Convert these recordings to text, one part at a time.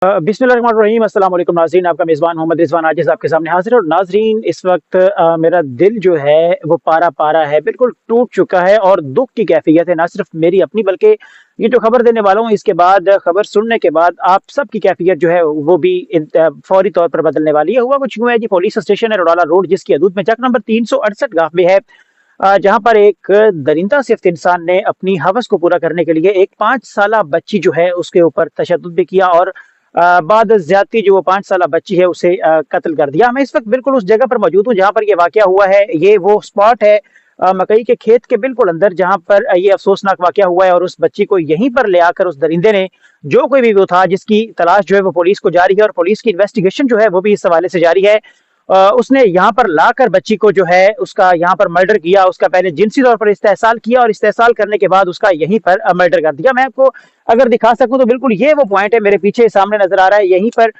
बिस्मिल्लाहिर्रहमानिर्रहीम। अस्सलाम वालेकुम नाज़रीन, आपका मेज़बान मोहम्मद रिज़वान आज आपके सामने हाज़िर है। और नाज़रीन, इस वक्त मेरा दिल जो है वो पारा पारा है, बिल्कुल टूट चुका है और दुख की कैफियत है, ना सिर्फ मेरी अपनी बल्कि ये जो खबर देने वाला हूँ इसके बाद, खबर सुनने के बाद आप सबकी कैफियत जो है वो भी फौरी तौर पर बदलने वाली है। हुआ कुछ यूँ है जी, पुलिस स्टेशन है रोडाला रोड, जिसकी हदूद में चक नंबर 368 गाँव में है, जहाँ पर एक दरिंदा सिफ्त इंसान ने अपनी हवस को पूरा करने के लिए एक 5 साला बच्ची जो है उसके ऊपर तशद्दुद भी किया और बाद ज़्यादती जो वो 5 साला बच्ची है उसे कत्ल कर दिया। मैं इस वक्त बिल्कुल उस जगह पर मौजूद हूँ जहाँ पर ये वाक़या हुआ है। ये वो स्पॉट है मकई के खेत के बिल्कुल अंदर, जहाँ पर ये अफसोसनाक वाक़या हुआ है और उस बच्ची को यहीं पर ले आकर उस दरिंदे ने, जो कोई भी वो था जिसकी तलाश जो है वो पुलिस को जारी है और पुलिस की इन्वेस्टिगेशन जो है वो भी इस हवाले से जारी है। उसने यहाँ पर लाकर बच्ची को जो है उसका यहाँ पर मर्डर किया, उसका पहले जिनसी तौर पर इस्तेहसाल किया और इस्तेहसाल करने के बाद उसका यहीं पर मर्डर कर दिया। मैं आपको अगर दिखा सकूं तो बिल्कुल ये वो पॉइंट है, मेरे पीछे सामने नजर आ रहा है, यहीं पर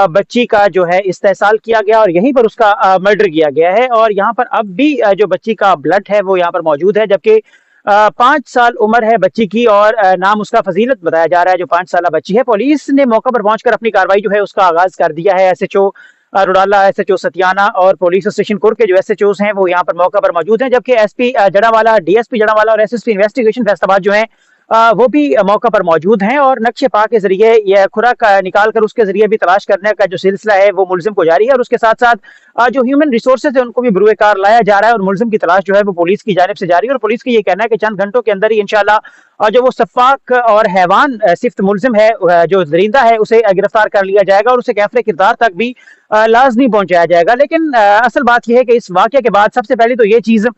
बच्ची का जो है इस्तेहसाल किया गया और यहीं पर उसका मर्डर किया गया है। और यहाँ पर अब भी जो बच्ची का ब्लड है वो यहाँ पर मौजूद है, जबकि 5 साल उम्र है बच्ची की और नाम उसका फजीलत बताया जा रहा है, जो 5 साला बच्ची है। पुलिस ने मौका पर पहुंचकर अपनी कार्रवाई जो है उसका आगाज कर दिया है। एसएचओ रोडाला, एसएचओ सतियाना और पुलिस स्टेशन कुर्ग के जो एसएचओस हैं वो यहाँ पर मौका पर मौजूद हैं, जबकि एसपी जड़ावाला, डीएसपी जड़ावाला और एसएसपी इन्वेस्टिगेशन फैसलाबाद जो हैं वो भी मौका पर मौजूद हैं और नक्शे पा के जरिए यह खुराक निकाल कर उसके जरिए भी तलाश करने का जो सिलसिला है वो मुलजिम को जारी है। और उसके साथ साथ जो ह्यूमन रिसोर्सेज है उनको भी बरूए कार लाया जा रहा है और मुलजिम की तलाश जो है वो पुलिस की जानिब से जारी है। और पुलिस का ये कहना है कि चंद घंटों के अंदर ही इंशाल्लाह जो वो सफाक और हैवान सिफ्त मुलजिम है, जो दरिंदा है, उसे गिरफ्तार कर लिया जाएगा और उसे कैफरे किरदार तक भी लाजमी पहुंचाया जाएगा। लेकिन असल बात यह है कि इस वाक़े के बाद सबसे पहले तो ये चीज़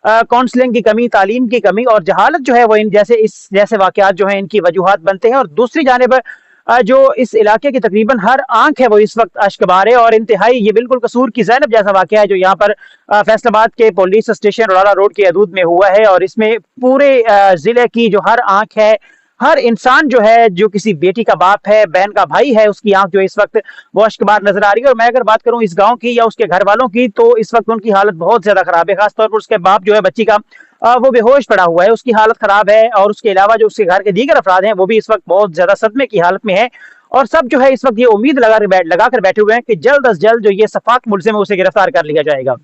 काउंसलिंग की कमी, तालीम की कमी और जहालत जो है वो इन जैसे वाक़यात जो हैं इनकी वजूहात बनते हैं। और दूसरी जानिब जो इस इलाके की तकरीबन हर आंख है वो इस वक्त अश्कबार है और इंतहाई ये बिल्कुल कसूर की ज़ैनब जैसा वाक़या है जो यहाँ पर फैसलाबाद के पुलिस स्टेशन रोडाला रोड की हदूद में हुआ है। और इसमें पूरे ज़िले की जो हर आंख है, हर इंसान जो है, जो किसी बेटी का बाप है, बहन का भाई है, उसकी आंख जो इस वक्त वो अश्कबार नजर आ रही है। और मैं अगर बात करूं इस गांव की या उसके घर वालों की, तो इस वक्त उनकी हालत बहुत ज्यादा खराब है। खासतौर पर उसके बाप जो है बच्ची का, वो बेहोश पड़ा हुआ है, उसकी हालत खराब है। और उसके अलावा जो उसके घर के दीगर अफराद हैं वो भी इस वक्त बहुत ज्यादा सदमे की हालत में है। और सब जो है इस वक्त ये उम्मीद लगा कर बैठे हुए हैं कि जल्द अज जल्द जो ये सफाक मुलजिम है उसे गिरफ्तार कर लिया जाएगा।